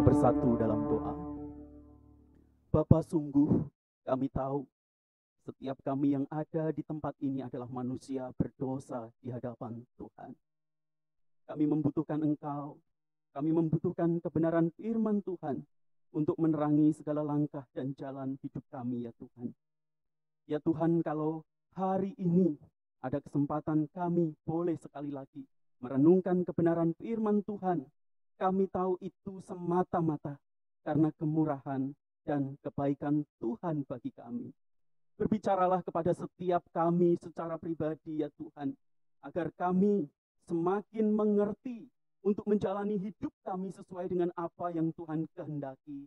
bersatu dalam doa. Bapa, sungguh kami tahu setiap kami yang ada di tempat ini adalah manusia berdosa di hadapan Tuhan. Kami membutuhkan Engkau, kami membutuhkan kebenaran firman Tuhan untuk menerangi segala langkah dan jalan hidup kami ya Tuhan. Ya Tuhan, kalau hari ini ada kesempatan kami boleh sekali lagi merenungkan kebenaran firman Tuhan, kami tahu itu semata-mata karena kemurahan dan kebaikan Tuhan bagi kami. Berbicaralah kepada setiap kami secara pribadi ya Tuhan, agar kami semakin mengerti untuk menjalani hidup kami sesuai dengan apa yang Tuhan kehendaki.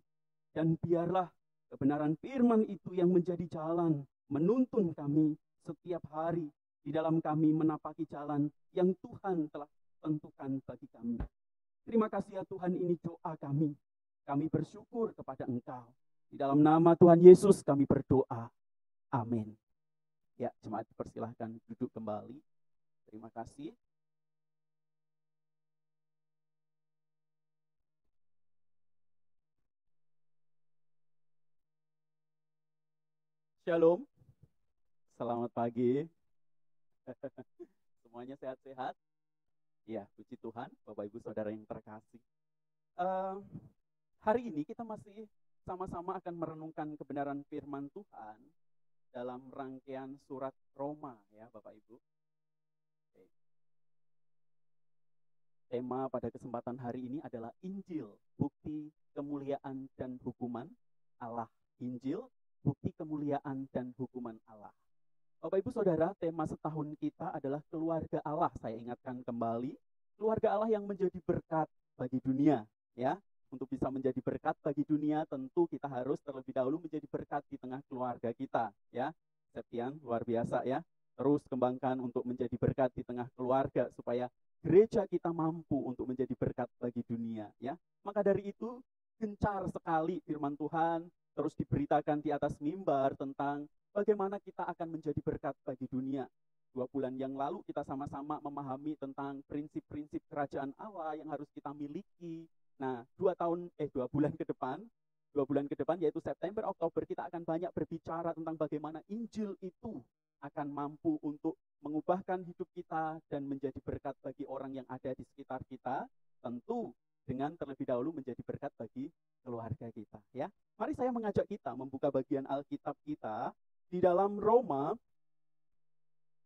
Dan biarlah kebenaran firman itu yang menjadi jalan menuntun kami setiap hari di dalam kami menapaki jalan yang Tuhan telah tentukan bagi kami. Terima kasih ya Tuhan, ini doa kami. Kami bersyukur kepada Engkau. Di dalam nama Tuhan Yesus kami berdoa. Amin. Ya, jemaat dipersilahkan duduk kembali. Terima kasih. Shalom. Selamat pagi. Semuanya sehat-sehat? Ya, puji Tuhan, Bapak Ibu Saudara yang terkasih. Hari ini kita masih sama-sama akan merenungkan kebenaran firman Tuhan dalam rangkaian surat Roma ya Bapak Ibu. Oke. Tema pada kesempatan hari ini adalah Injil, bukti kemuliaan dan hukuman Allah. Injil, bukti kemuliaan dan hukuman Allah. Bapak Ibu Saudara, tema setahun kita adalah keluarga Allah. Saya ingatkan kembali, keluarga Allah yang menjadi berkat bagi dunia ya. Untuk bisa menjadi berkat bagi dunia, tentu kita harus terlebih dahulu menjadi berkat di tengah keluarga kita, ya. Septian, luar biasa ya. Terus kembangkan untuk menjadi berkat di tengah keluarga, supaya gereja kita mampu untuk menjadi berkat bagi dunia, ya. Maka dari itu, gencar sekali firman Tuhan, terus diberitakan di atas mimbar tentang bagaimana kita akan menjadi berkat bagi dunia. 2 bulan yang lalu kita sama-sama memahami tentang prinsip-prinsip kerajaan Allah yang harus kita miliki. Nah, 2 bulan ke depan yaitu September, Oktober, kita akan banyak berbicara tentang bagaimana Injil itu akan mampu untuk mengubahkan hidup kita dan menjadi berkat bagi orang yang ada di sekitar kita, tentu dengan terlebih dahulu menjadi berkat bagi keluarga kita, ya. Mari saya mengajak kita membuka bagian Alkitab kita di dalam Roma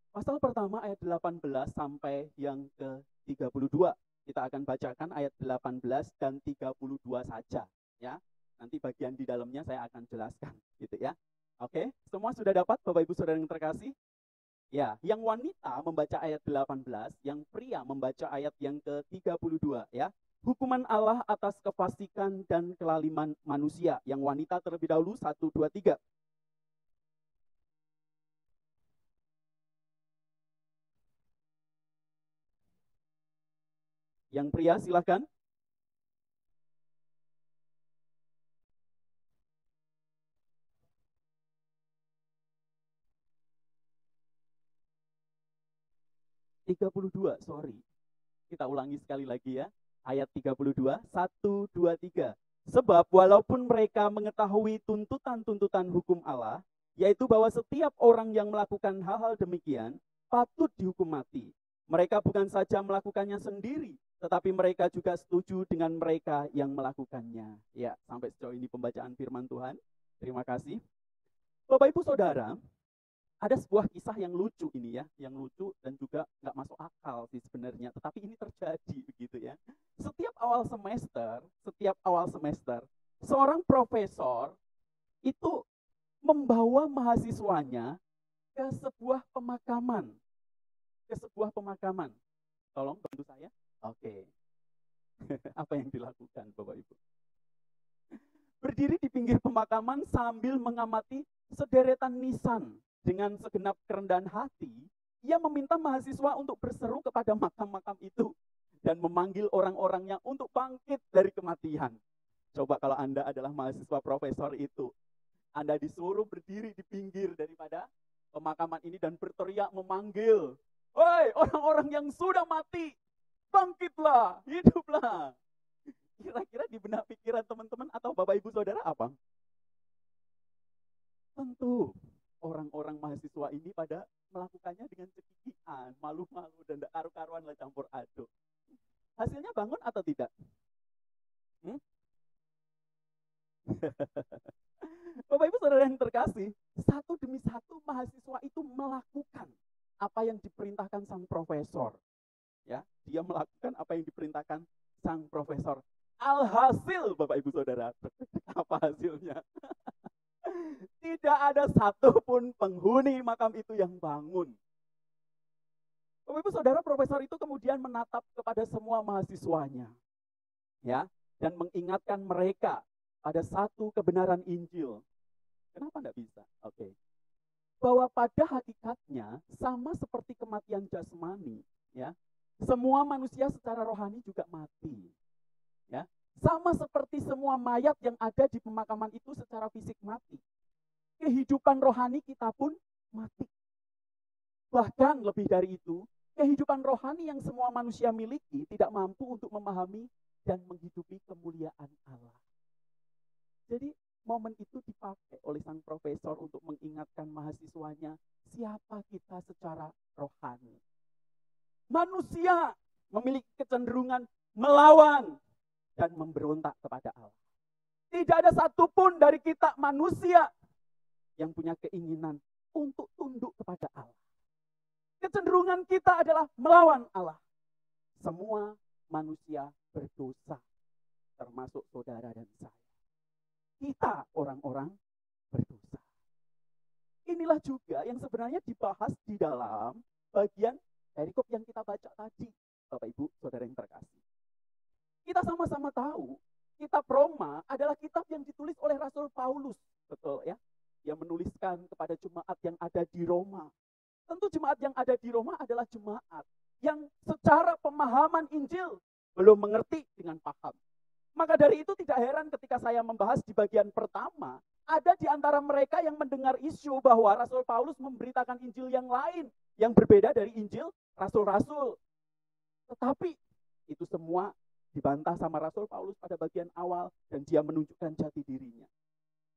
pasal pertama ayat 18 sampai yang ke-32. Kita akan bacakan ayat 18 dan 32 saja, ya. Nanti bagian di dalamnya saya akan jelaskan, gitu ya. Oke, semua sudah dapat Bapak Ibu Saudara yang terkasih? Ya, yang wanita membaca ayat 18, yang pria membaca ayat yang ke-32, ya. Hukuman Allah atas kefasikan dan kelaliman manusia. Yang wanita terlebih dahulu, 1, 2, 3. Yang pria silakan. Sorry. Kita ulangi sekali lagi ya. Ayat 32, 1, 2, 3. Sebab walaupun mereka mengetahui tuntutan-tuntutan hukum Allah, yaitu bahwa setiap orang yang melakukan hal-hal demikian patut dihukum mati. Mereka bukan saja melakukannya sendiri, tetapi mereka juga setuju dengan mereka yang melakukannya. Ya, sampai sejauh ini pembacaan firman Tuhan. Terima kasih. Bapak Ibu Saudara, ada sebuah kisah yang lucu ini ya, yang lucu dan juga nggak masuk akal sih sebenarnya, tetapi ini terjadi begitu ya. Setiap awal semester, seorang profesor itu membawa mahasiswanya ke sebuah pemakaman. Tolong bantu saya. Oke. Apa yang dilakukan Bapak Ibu? Berdiri di pinggir pemakaman sambil mengamati sederetan nisan. Dengan segenap kerendahan hati, ia meminta mahasiswa untuk berseru kepada makam-makam itu dan memanggil orang-orangnya untuk bangkit dari kematian. Coba kalau Anda adalah mahasiswa profesor itu, Anda disuruh berdiri di pinggir daripada pemakaman ini dan berteriak memanggil, "Woi, orang-orang yang sudah mati, bangkitlah, hiduplah." Kira-kira di benak pikiran teman-teman atau Bapak Ibu Saudara apa? Tentu orang-orang mahasiswa ini pada melakukannya dengan cekikian, malu-malu dan tidak karu-karuan lah campur aduk. Hasilnya bangun atau tidak? Hmm? Bapak Ibu Saudara yang terkasih, satu demi satu mahasiswa itu melakukan apa yang diperintahkan sang profesor. Ya, dia melakukan apa yang diperintahkan sang profesor. Alhasil Bapak Ibu Saudara, apa hasilnya? Tidak ada satupun penghuni makam itu yang bangun. Bapak Ibu Saudara, profesor itu kemudian menatap kepada semua mahasiswanya, ya, dan mengingatkan mereka pada satu kebenaran Injil. Kenapa tidak bisa? Oke. Bahwa pada hakikatnya sama seperti kematian jasmani, ya. Semua manusia secara rohani juga mati. Ya. Sama seperti semua mayat yang ada di pemakaman itu secara fisik mati. Kehidupan rohani kita pun mati. Bahkan lebih dari itu, kehidupan rohani yang semua manusia miliki tidak mampu untuk memahami dan menghidupi kemuliaan Allah. Jadi momen itu dipakai oleh sang profesor untuk mengingatkan mahasiswanya siapa kita secara rohani. Manusia memiliki kecenderungan melawan dan memberontak kepada Allah. Tidak ada satupun dari kita manusia yang punya keinginan untuk tunduk kepada Allah. Kecenderungan kita adalah melawan Allah. Semua manusia berdosa, termasuk saudara dan saya. Kita orang-orang berdosa. Inilah juga yang sebenarnya dibahas di dalam bagian perikop yang kita baca tadi, Bapak Ibu Saudara yang terkasih. Kita sama-sama tahu, kitab Roma adalah kitab yang ditulis oleh Rasul Paulus, betul ya? Yang menuliskan kepada jemaat yang ada di Roma. Tentu jemaat yang ada di Roma adalah jemaat yang secara pemahaman Injil belum mengerti dengan paham. Maka dari itu tidak heran ketika saya membahas di bagian pertama, ada di antara mereka yang mendengar isu bahwa Rasul Paulus memberitakan Injil yang lain, yang berbeda dari Injil Rasul-Rasul. Tetapi itu semua dibantah sama Rasul Paulus pada bagian awal dan dia menunjukkan jati dirinya.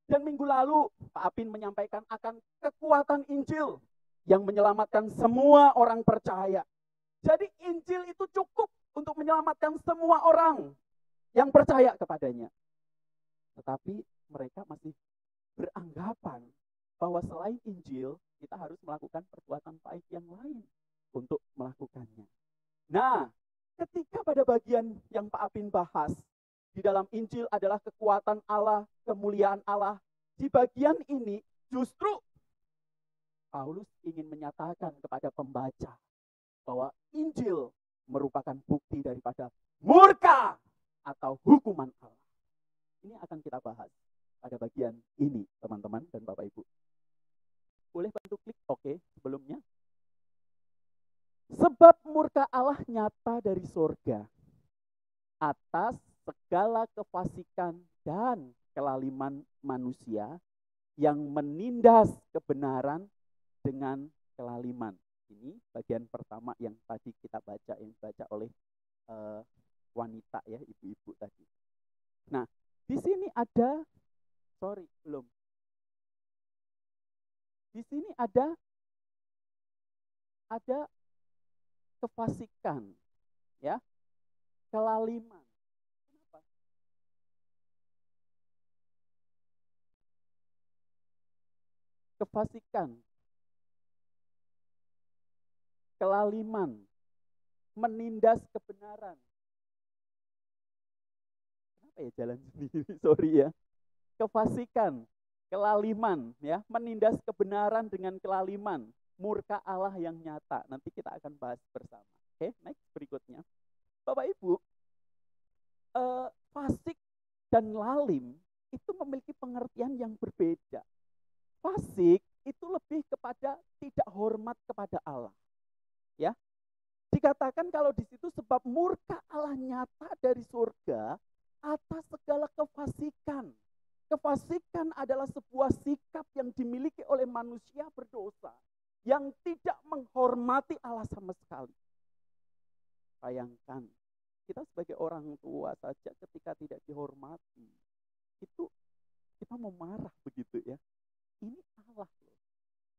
Dan minggu lalu Pak Apin menyampaikan akan kekuatan Injil yang menyelamatkan semua orang percaya. Jadi Injil itu cukup untuk menyelamatkan semua orang yang percaya kepadanya. Tetapi mereka masih beranggapan bahwa selain Injil, kita harus melakukan perbuatan baik yang lain untuk melakukannya. Nah, ketika pada bagian yang Pak Apin bahas, di dalam Injil adalah kekuatan Allah, kemuliaan Allah. Di bagian ini justru Paulus ingin menyatakan kepada pembaca bahwa Injil merupakan bukti daripada murka atau hukuman Allah. Ini akan kita bahas pada bagian ini, teman-teman dan Bapak Ibu. Boleh bantu klik oke sebelumnya. Sebab murka Allah nyata dari surga atas segala kefasikan dan kelaliman manusia yang menindas kebenaran dengan kelaliman. Ini bagian pertama yang tadi kita baca, yang dibaca oleh wanita ya, ibu-ibu tadi. Nah, di sini ada, belum. Di sini ada kefasikan, ya, kelaliman. Kenapa? Kefasikan, kelaliman, menindas kebenaran. Kenapa ya jalan sendiri? Sorry ya. Kefasikan, kelaliman, ya, menindas kebenaran dengan kelaliman, murka Allah yang nyata. Nanti kita akan bahas bersama. Oke, next berikutnya. Bapak Ibu, fasik dan lalim itu memiliki pengertian yang berbeda. Fasik itu lebih kepada tidak hormat kepada Allah. Ya, dikatakan kalau di situ sebab murka Allah nyata dari surga atas segala kefasikan. Kefasikan adalah sebuah sikap yang dimiliki oleh manusia berdosa yang tidak menghormati Allah sama sekali. Bayangkan Kita sebagai orang tua saja ketika tidak dihormati, itu kita mau marah begitu ya. Ini Allah loh.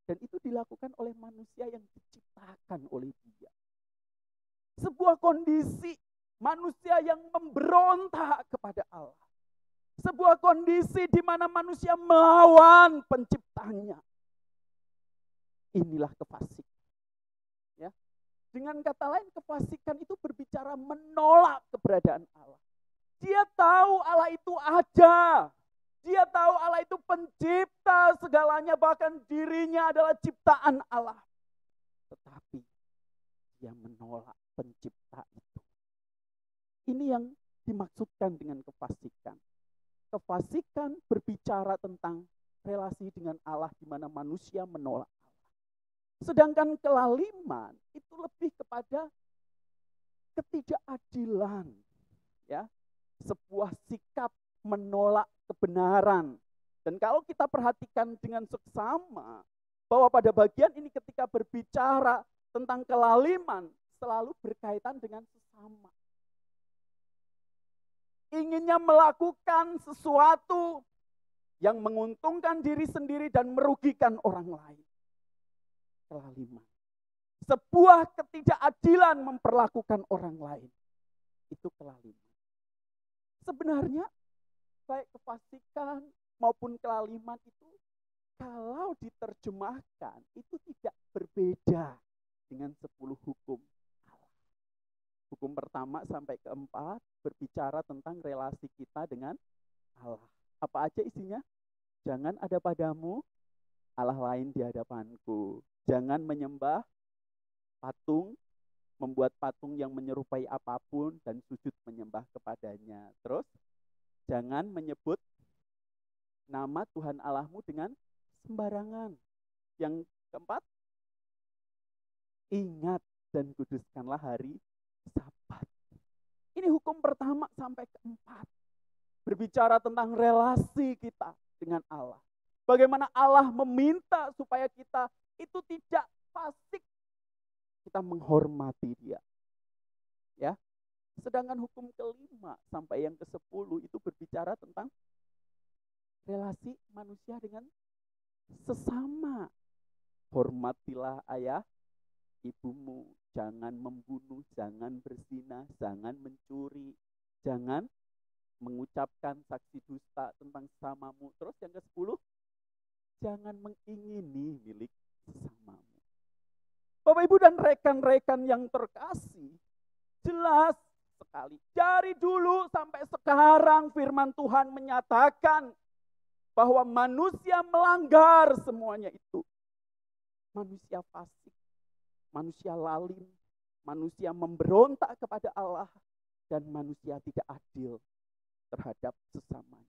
Dan itu dilakukan oleh manusia yang diciptakan oleh Dia. Sebuah kondisi manusia yang memberontak kepada Allah. Sebuah kondisi di mana manusia melawan penciptanya. Inilah kefasikan. Ya. Dengan kata lain, kefasikan itu berbicara menolak keberadaan Allah. Dia tahu Allah itu ada. Dia tahu Allah itu pencipta segalanya, bahkan dirinya adalah ciptaan Allah. Tetapi dia menolak pencipta itu. Ini yang dimaksudkan dengan kefasikan. Kefasikan berbicara tentang relasi dengan Allah di mana manusia menolak Allah. Sedangkan kelaliman itu lebih kepada ketidakadilan, ya, sebuah sikap menolak kebenaran. Dan kalau kita perhatikan dengan seksama, bahwa pada bagian ini ketika berbicara tentang kelaliman, selalu berkaitan dengan sesama. Inginnya melakukan sesuatu yang menguntungkan diri sendiri dan merugikan orang lain. Kelaliman. Sebuah ketidakadilan memperlakukan orang lain. Itu kelaliman. Sebenarnya baik kefasikan maupun kelaliman itu kalau diterjemahkan itu tidak berbeda dengan 10 hukum Allah. Hukum pertama sampai keempat berbicara tentang relasi kita dengan Allah. Apa aja isinya? Jangan ada padamu Allah lain di hadapanku. Jangan menyembah patung, membuat patung yang menyerupai apapun dan sujud menyembah kepadanya. Terus, jangan menyebut nama Tuhan Allahmu dengan sembarangan. Yang keempat, ingat dan kuduskanlah hari Sabat. Ini hukum pertama sampai keempat. Berbicara tentang relasi kita dengan Allah. Bagaimana Allah meminta supaya kita itu tidak fasik. Kita menghormati Dia. Ya. Sedangkan hukum kelima sampai yang ke-10 itu berbicara tentang relasi manusia dengan sesama. Hormatilah ayah ibumu, jangan membunuh, jangan berzina, jangan mencuri, jangan mengucapkan saksi dusta tentang sesamamu. Terus yang ke-10, jangan mengingini milik sesamamu. Bapak Ibu dan rekan-rekan yang terkasih, jelas sekali. Dari dulu sampai sekarang firman Tuhan menyatakan bahwa manusia melanggar semuanya itu. Manusia fasik, manusia lalim, manusia memberontak kepada Allah, dan manusia tidak adil terhadap sesamanya.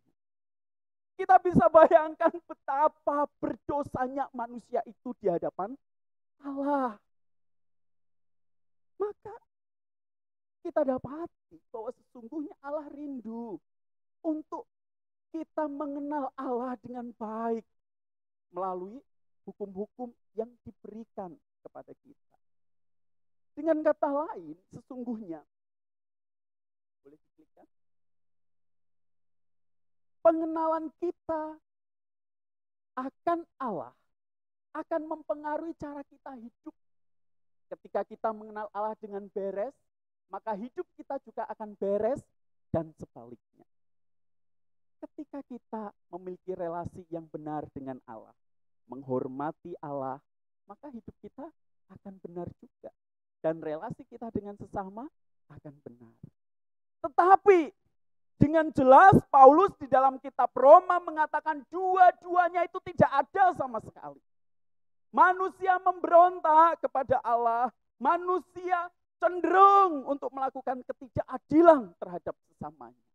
Kita bisa bayangkan betapa berdosanya manusia itu di hadapan Allah. Maka kita dapati bahwa sesungguhnya Allah rindu untuk kita mengenal Allah dengan baik melalui hukum-hukum yang diberikan kepada kita. Dengan kata lain, sesungguhnya, boleh diklikkan? Pengenalan kita akan Allah akan mempengaruhi cara kita hidup. Ketika kita mengenal Allah dengan beres, maka hidup kita juga akan beres dan sebaliknya. Ketika kita memiliki relasi yang benar dengan Allah, menghormati Allah, maka hidup kita akan benar juga. Dan relasi kita dengan sesama akan benar. Tetapi dengan jelas Paulus di dalam kitab Roma mengatakan dua-duanya itu tidak ada sama sekali. Manusia memberontak kepada Allah, manusia cenderung untuk melakukan ketidakadilan terhadap sesamanya.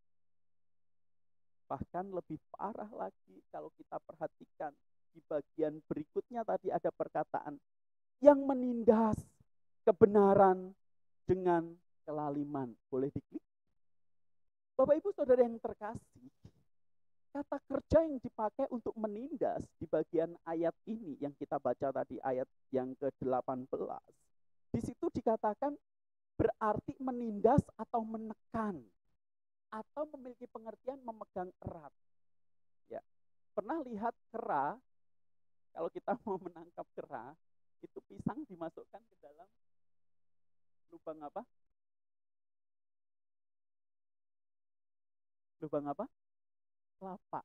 Bahkan lebih parah lagi kalau kita perhatikan di bagian berikutnya tadi ada perkataan yang menindas kebenaran dengan kelaliman. Boleh diklik? Bapak Ibu Saudara yang terkasih, kata kerja yang dipakai untuk menindas di bagian ayat ini yang kita baca tadi ayat yang ke-18. Di situ dikatakan berarti menindas atau menekan, atau memiliki pengertian memegang erat. Ya, pernah lihat kera? Kalau kita mau menangkap kera, itu pisang dimasukkan ke dalam lubang apa? Lubang apa? Kelapa.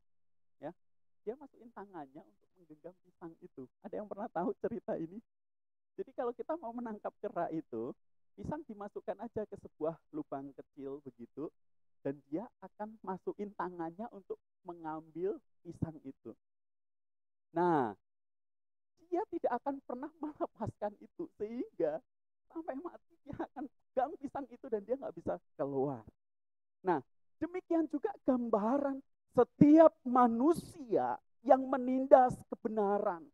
Ya, dia masukin tangannya untuk menggenggam pisang itu. Ada yang pernah tahu cerita ini? Jadi kalau kita mau menangkap kera itu, pisang dimasukkan aja ke sebuah lubang kecil begitu, dan dia akan masukin tangannya untuk mengambil pisang itu. Nah, dia tidak akan pernah melepaskan itu, sehingga sampai mati dia akan pegang pisang itu dan dia nggak bisa keluar. Nah, demikian juga gambaran setiap manusia yang menindas kebenaran,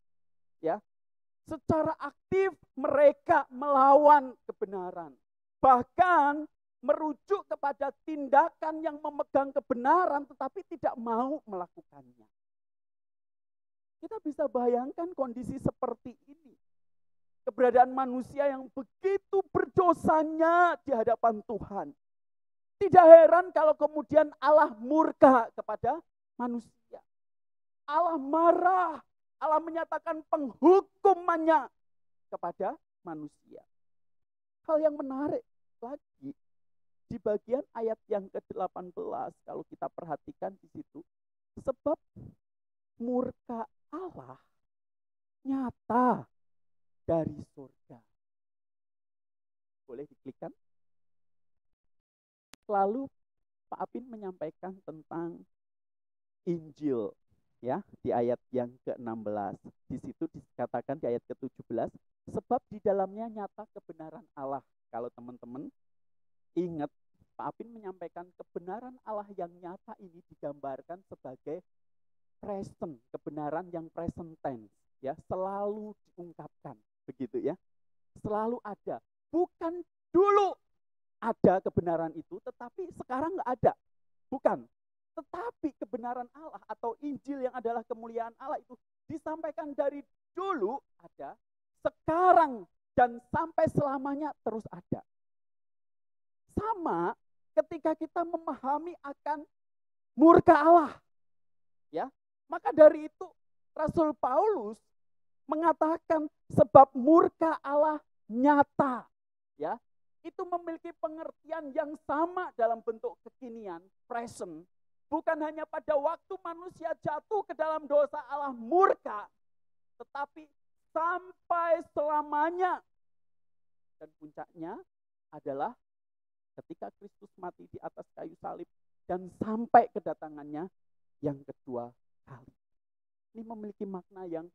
ya, secara aktif mereka melawan kebenaran. Bahkan merujuk kepada tindakan yang memegang kebenaran tetapi tidak mau melakukannya. Kita bisa bayangkan kondisi seperti ini. Keberadaan manusia yang begitu berdosanya di hadapan Tuhan. Tidak heran kalau kemudian Allah murka kepada manusia. Allah marah. Allah menyatakan penghukumannya kepada manusia. Hal yang menarik lagi, di bagian ayat yang ke-18, kalau kita perhatikan di situ, sebab murka Allah nyata dari surga. Boleh diklikkan? Lalu Pak Apin menyampaikan tentang Injil, ya, di ayat yang ke-16. Di situ dikatakan di ayat ke-17, sebab di dalamnya nyata kebenaran Allah. Kalau teman-teman ingat, Pak Apin menyampaikan kebenaran Allah yang nyata ini digambarkan sebagai present, kebenaran yang present tense, ya, selalu diungkapkan, begitu ya. Selalu ada. Bukan dulu ada kebenaran itu, tetapi sekarang nggak ada. Bukan. Tetapi kebenaran Allah atau Injil yang adalah kemuliaan Allah itu disampaikan dari dulu ada, sekarang dan sampai selamanya terus ada. Sama ketika kita memahami akan murka Allah. Ya, maka dari itu Rasul Paulus mengatakan sebab murka Allah nyata. Ya, itu memiliki pengertian yang sama dalam bentuk kekinian, present. Bukan hanya pada waktu manusia jatuh ke dalam dosa Allah murka, tetapi sampai selamanya. Dan puncaknya adalah ketika Kristus mati di atas kayu salib dan sampai kedatangannya yang kedua kali. Ini memiliki makna yang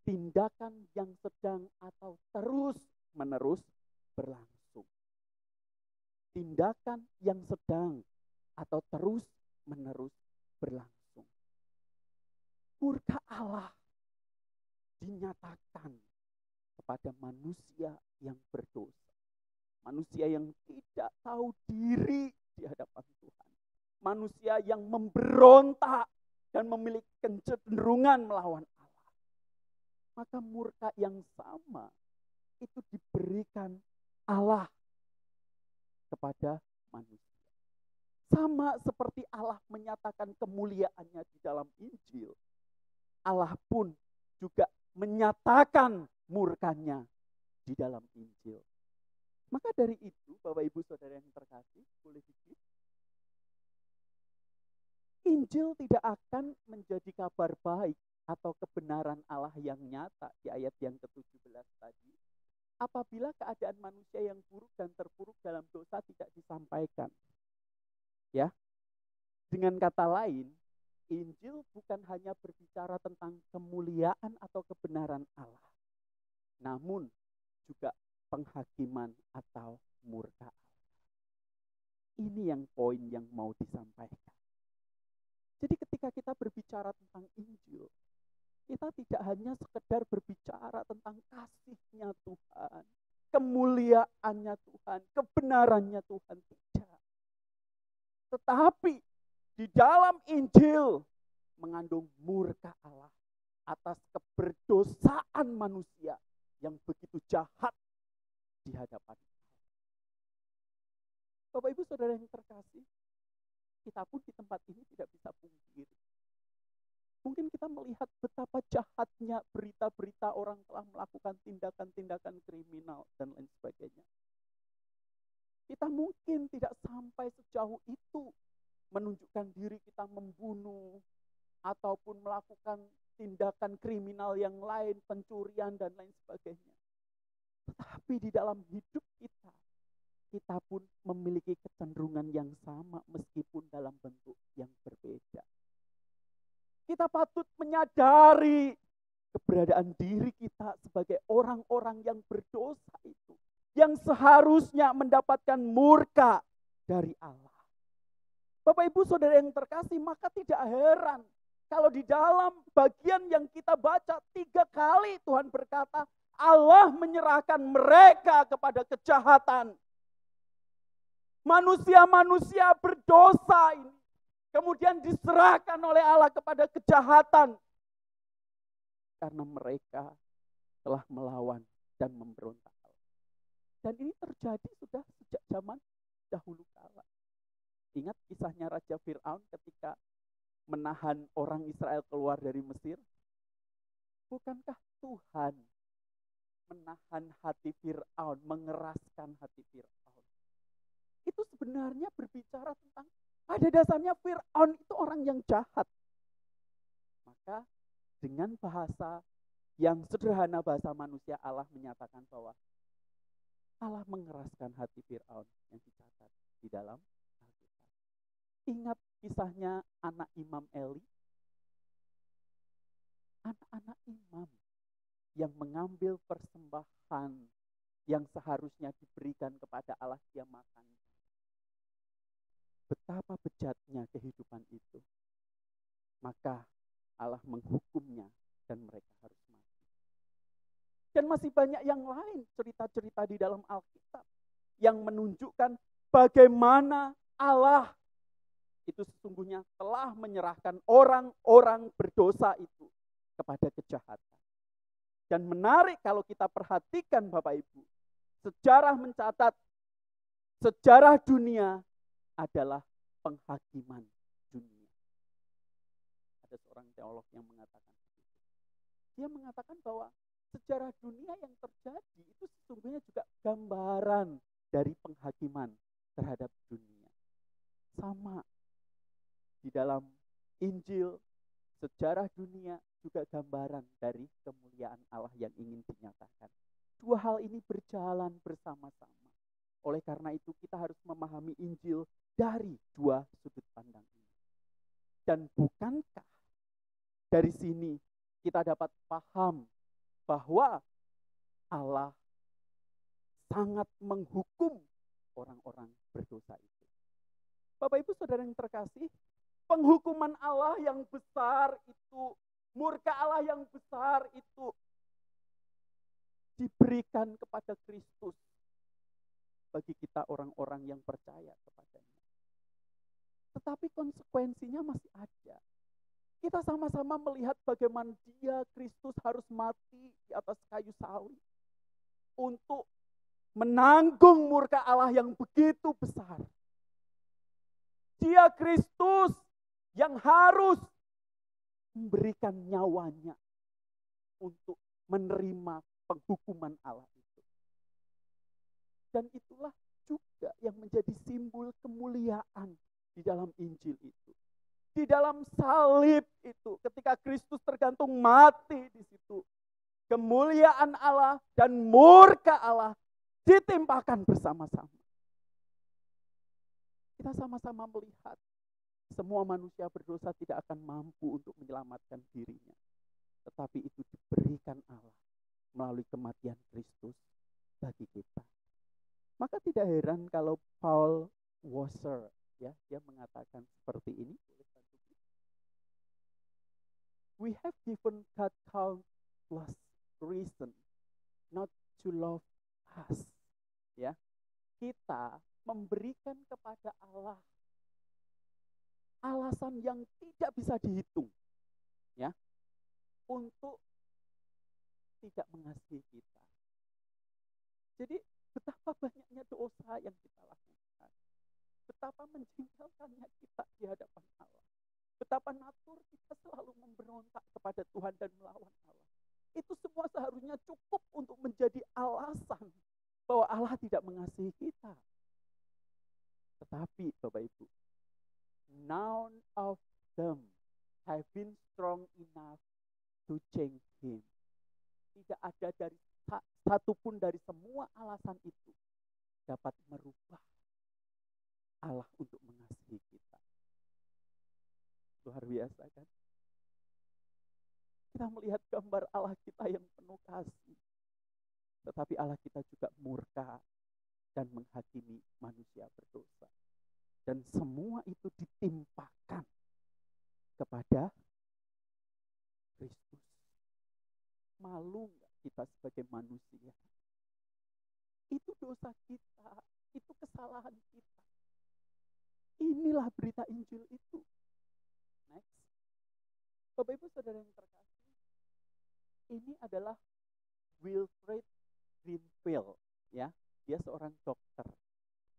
tindakan yang sedang atau terus-menerus berlangsung. Tindakan yang sedang atau terus-menerus berlangsung. Murka Allah dinyatakan kepada manusia yang berdosa. Manusia yang tidak tahu diri di hadapan Tuhan. Manusia yang memberontak dan memiliki kecenderungan melawan Allah. Maka murka yang sama itu diberikan Allah kepada manusia. Sama seperti Allah menyatakan kemuliaannya di dalam Injil, Allah pun juga menyatakan murkanya di dalam Injil. Maka dari itu, Bapak Ibu Saudara yang terkasih, boleh dikit. Injil tidak akan menjadi kabar baik atau kebenaran Allah yang nyata di ayat yang ke-17 tadi, apabila keadaan manusia yang buruk dan terpuruk dalam dosa tidak disampaikan. Ya. Dengan kata lain, Injil bukan hanya berbicara tentang kemuliaan atau kebenaran Allah, namun juga penghakiman atau murka. Ini yang poin yang mau disampaikan. Jadi ketika kita berbicara tentang Injil, kita tidak hanya sekedar berbicara tentang kasih-Nya Tuhan, kemuliaannya Tuhan, kebenarannya Tuhan, tidak. Tetapi di dalam Injil mengandung murka Allah atas keberdosaan manusia yang begitu jahat di hadapan Allah. Bapak Ibu Saudara yang terkasih, kita pun di tempat ini tidak bisa pungkiri. Mungkin kita melihat betapa jahatnya berita-berita orang telah melakukan tindakan-tindakan kriminal dan lain sebagainya. Kita mungkin tidak sampai sejauh itu menunjukkan diri kita membunuh ataupun melakukan tindakan kriminal yang lain, pencurian dan lain sebagainya. Tetapi di dalam hidup kita, kita pun memiliki kecenderungan yang sama meskipun dalam bentuk yang berbeda. Kita patut menyadari keberadaan diri kita sebagai orang-orang yang berdosa itu, yang seharusnya mendapatkan murka dari Allah. Bapak Ibu Saudara yang terkasih, maka tidak heran kalau di dalam bagian yang kita baca 3 kali Tuhan berkata, Allah menyerahkan mereka kepada kejahatan. Manusia-manusia berdosa ini kemudian diserahkan oleh Allah kepada kejahatan. Karena mereka telah melawan dan memberontak. Dan ini terjadi sudah sejak zaman dahulu kala. Ingat kisahnya Raja Fir'aun ketika menahan orang Israel keluar dari Mesir? Bukankah Tuhan menahan hati Fir'aun, mengeraskan hati Fir'aun? Itu sebenarnya berbicara tentang pada dasarnya Fir'aun itu orang yang jahat. Maka dengan bahasa yang sederhana, bahasa manusia, Allah menyatakan bahwa Allah mengeraskan hati Fir'aun yang dicatat di dalam Alkitab. Ingat kisahnya anak Imam Eli? Anak-anak imam yang mengambil persembahan yang seharusnya diberikan kepada Allah, dia makan. Betapa bejatnya kehidupan itu. Maka Allah menghukumnya dan mereka harus mati. Dan masih banyak yang lain cerita-cerita di dalam Alkitab yang menunjukkan bagaimana Allah itu sesungguhnya telah menyerahkan orang-orang berdosa itu kepada kejahatan. Dan menarik kalau kita perhatikan Bapak Ibu, sejarah mencatat sejarah dunia adalah penghakiman dunia. Ada seorang teolog yang mengatakan begitu. Dia mengatakan bahwa sejarah dunia yang terjadi itu sesungguhnya juga gambaran dari penghakiman terhadap dunia. Sama di dalam Injil, sejarah dunia juga gambaran dari kemuliaan Allah yang ingin dinyatakan. Dua hal ini berjalan bersama-sama. Oleh karena itu kita harus memahami Injil dari dua sudut pandang ini. Dan bukankah dari sini kita dapat paham bahwa Allah sangat menghukum orang-orang berdosa itu. Bapak Ibu Saudara yang terkasih, penghukuman Allah yang besar itu, murka Allah yang besar itu diberikan kepada Kristus bagi kita orang-orang yang percaya kepadanya. Tetapi konsekuensinya masih ada. Kita sama-sama melihat bagaimana dia, Kristus, harus mati di atas kayu salib untuk menanggung murka Allah yang begitu besar. Dia, Kristus, yang harus memberikan nyawanya untuk menerima penghukuman Allah itu. Dan itulah juga yang menjadi simbol kemuliaan di dalam Injil itu. Di dalam salib itu, ketika Kristus tergantung mati di situ, kemuliaan Allah dan murka Allah ditimpakan bersama-sama. Kita sama-sama melihat semua manusia berdosa tidak akan mampu untuk menyelamatkan dirinya. Tetapi itu diberikan Allah melalui kematian Kristus bagi kita. Maka tidak heran kalau Paul Washer, ya, dia mengatakan seperti ini. We have given God countless reason not to love us. Ya, kita memberikan kepada Allah alasan yang tidak bisa dihitung, ya, untuk tidak mengasihi kita. Jadi betapa banyaknya dosa yang kita lakukan. Betapa menjengkelkannya kita di hadapan Allah. Betapa natur kita selalu memberontak kepada Tuhan dan melawan Allah. Itu semua seharusnya cukup untuk menjadi alasan bahwa Allah tidak mengasihi kita. Tetapi Bapak Ibu, none of them have been strong enough to change him. Tidak ada dari satupun dari semua alasan itu dapat merubah Allah untuk mengasihi kita. Luar biasa kan? Kita melihat gambar Allah kita yang penuh kasih. Tetapi Allah kita juga murka dan menghakimi manusia berdosa. Dan semua itu ditimpakan kepada Kristus. Malu nggak kita sebagai manusia? Itu dosa kita, itu kesalahan kita. Inilah berita Injil itu. Next. Bapak Ibu Saudara yang terkasih, ini adalah Wilfred Greenfield, ya. Dia seorang dokter.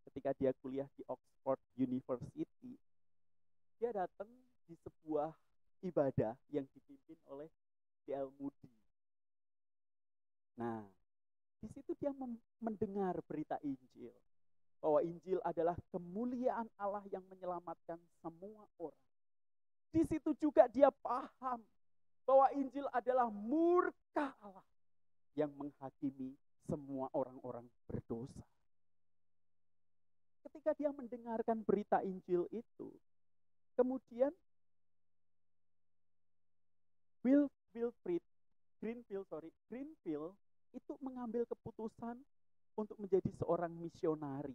Ketika dia kuliah di Oxford University, dia datang di sebuah ibadah yang dipimpin oleh D.L. Moody. Nah, di situ dia mendengar berita Injil, bahwa Injil adalah kemuliaan Allah yang menyelamatkan semua orang. Di situ juga dia paham bahwa Injil adalah murka Allah yang menghakimi semua orang-orang berdosa. Ketika dia mendengarkan berita Injil itu, kemudian Greenfield itu mengambil keputusan untuk menjadi seorang misionari.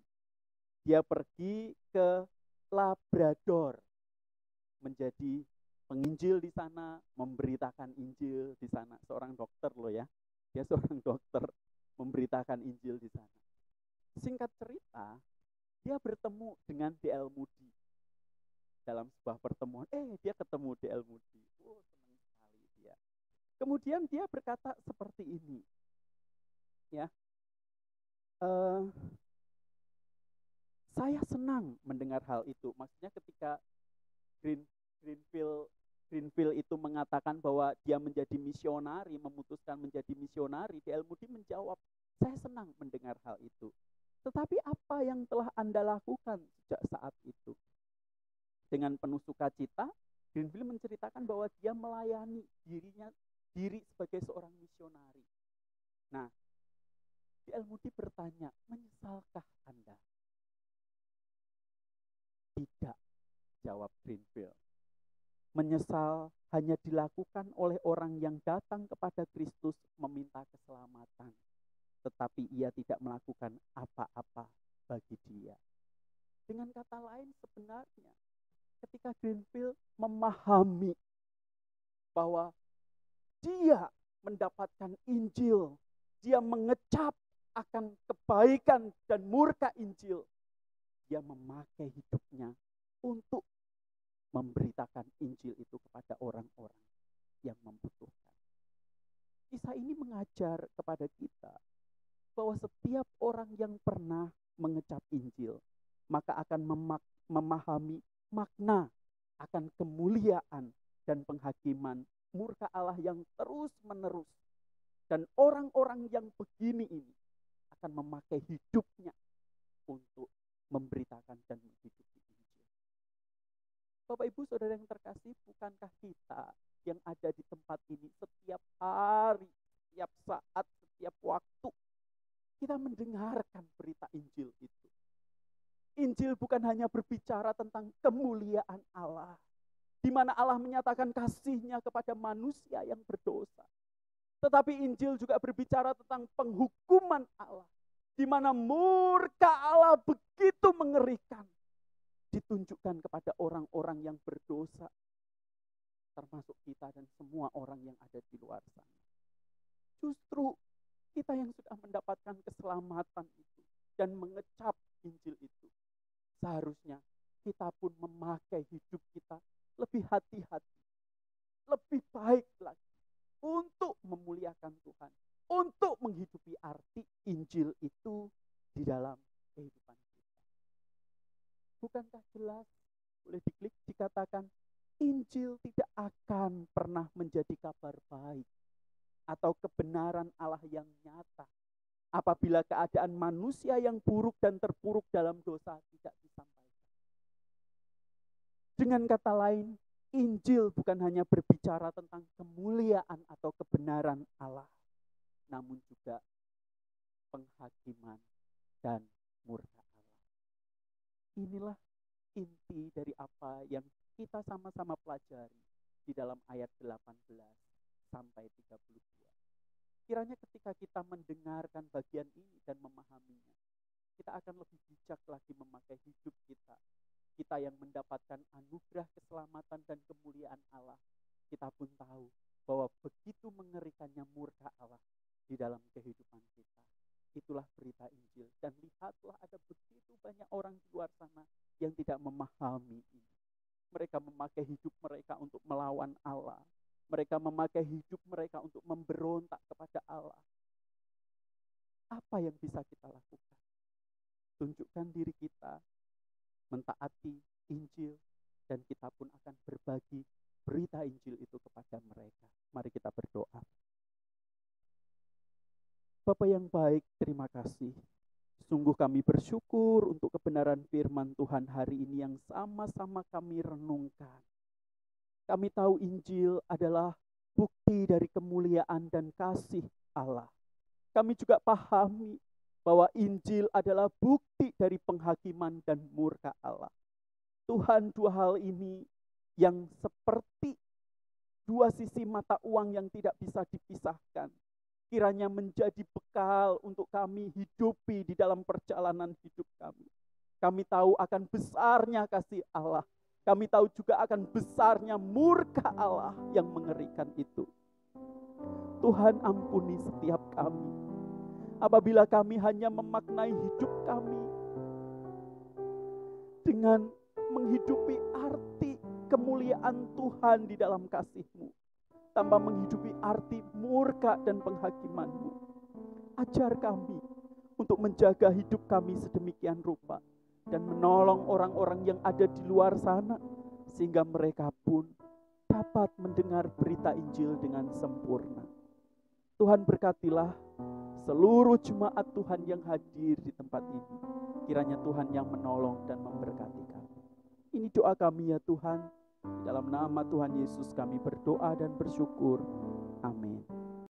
Dia pergi ke Labrador, menjadi penginjil di sana, memberitakan Injil di sana. Seorang dokter loh ya, dia seorang dokter memberitakan Injil di sana. Singkat cerita, dia bertemu dengan D.L. Moody dalam sebuah pertemuan. Dia ketemu D.L. Moody. Senang sekali dia. Kemudian dia berkata seperti ini, ya, saya senang mendengar hal itu. Maksudnya ketika Greenfield itu mengatakan bahwa dia menjadi misionari, memutuskan menjadi misionari, D.L. Moody menjawab, saya senang mendengar hal itu. Tetapi apa yang telah Anda lakukan sejak saat itu? Dengan penuh sukacita, Greenfield menceritakan bahwa dia melayani diri sebagai seorang misionari. Nah, D.L. Moody bertanya, menyesalkah Anda? Tidak, jawab Greenfield. Menyesal hanya dilakukan oleh orang yang datang kepada Kristus meminta keselamatan, tetapi ia tidak melakukan apa-apa bagi dia. Dengan kata lain, sebenarnya ketika Greenfield memahami bahwa dia mendapatkan Injil, dia mengecap akan kebaikan dan murka Injil, dia memakai hidupnya untuk memberitakan Injil itu kepada orang-orang yang membutuhkan. Kisah ini mengajar kepada kita bahwa setiap orang yang pernah mengecap Injil, maka akan memahami makna akan kemuliaan dan penghakiman murka Allah yang terus-menerus. Dan orang-orang yang begini ini akan memakai hidupnya untuk memberitakan dan menghidupi Injil. Bapak Ibu Saudara yang terkasih, bukankah kita yang ada di tempat ini setiap hari, setiap saat, setiap waktu kita mendengarkan berita Injil itu? Injil bukan hanya berbicara tentang kemuliaan Allah, di mana Allah menyatakan kasih-Nya kepada manusia yang berdosa. Tetapi Injil juga berbicara tentang penghukuman Allah, di mana murka Allah begitu mengerikan ditunjukkan kepada orang-orang yang berdosa, termasuk kita dan semua orang yang ada di luar sana. Justru kita yang sudah mendapatkan keselamatan itu dan mengecap Injil itu, seharusnya kita pun memakai hidup kita lebih hati-hati, lebih baik lagi untuk memuliakan Tuhan, untuk menghidupi arti Injil itu di dalam kehidupan kita. Bukankah jelas, boleh diklik, dikatakan Injil tidak akan pernah menjadi kabar baik atau kebenaran Allah yang nyata apabila keadaan manusia yang buruk dan terpuruk dalam dosa tidak disampaikan. Dengan kata lain, Injil bukan hanya berbicara tentang kemuliaan atau kebenaran Allah, namun juga penghakiman dan murka Allah. Inilah inti dari apa yang kita sama-sama pelajari di dalam ayat 18 sampai 32. Kiranya ketika kita mendengarkan bagian ini dan memahaminya, kita akan lebih bijak lagi memakai hidup kita. Kita yang mendapatkan anugerah keselamatan dan kemuliaan Allah, kita pun tahu bahwa begitu mengerikannya murka Allah di dalam kehidupan kita. Itulah berita Injil. Dan lihatlah ada begitu banyak orang di luar sana yang tidak memahami ini. Mereka memakai hidup mereka untuk melawan Allah. Mereka memakai hidup mereka untuk memberontak kepada Allah. Apa yang bisa kita lakukan? Tunjukkan diri kita, mentaati Injil, dan kita pun akan berbagi berita Injil itu kepada mereka. Mari kita berdoa. Bapa yang baik, terima kasih. Sungguh kami bersyukur untuk kebenaran firman Tuhan hari ini yang sama-sama kami renungkan. Kami tahu Injil adalah bukti dari kemuliaan dan kasih Allah. Kami juga pahami bahwa Injil adalah bukti dari penghakiman dan murka Allah. Tuhan, dua hal ini yang seperti dua sisi mata uang yang tidak bisa dipisahkan, kiranya menjadi bekal untuk kami hidupi di dalam perjalanan hidup kami. Kami tahu akan besarnya kasih Allah. Kami tahu juga akan besarnya murka Allah yang mengerikan itu. Tuhan, ampuni setiap kami. Apabila kami hanya memaknai hidup kami dengan menghidupi arti kemuliaan Tuhan di dalam kasih-Mu, tanpa menghidupi arti murka dan penghakiman-Mu. Ajar kami untuk menjaga hidup kami sedemikian rupa dan menolong orang-orang yang ada di luar sana, sehingga mereka pun dapat mendengar berita Injil dengan sempurna. Tuhan, berkatilah seluruh jemaat Tuhan yang hadir di tempat ini. Kiranya Tuhan yang menolong dan memberkati kami. Ini doa kami ya Tuhan. Dalam nama Tuhan Yesus kami berdoa dan bersyukur. Amin.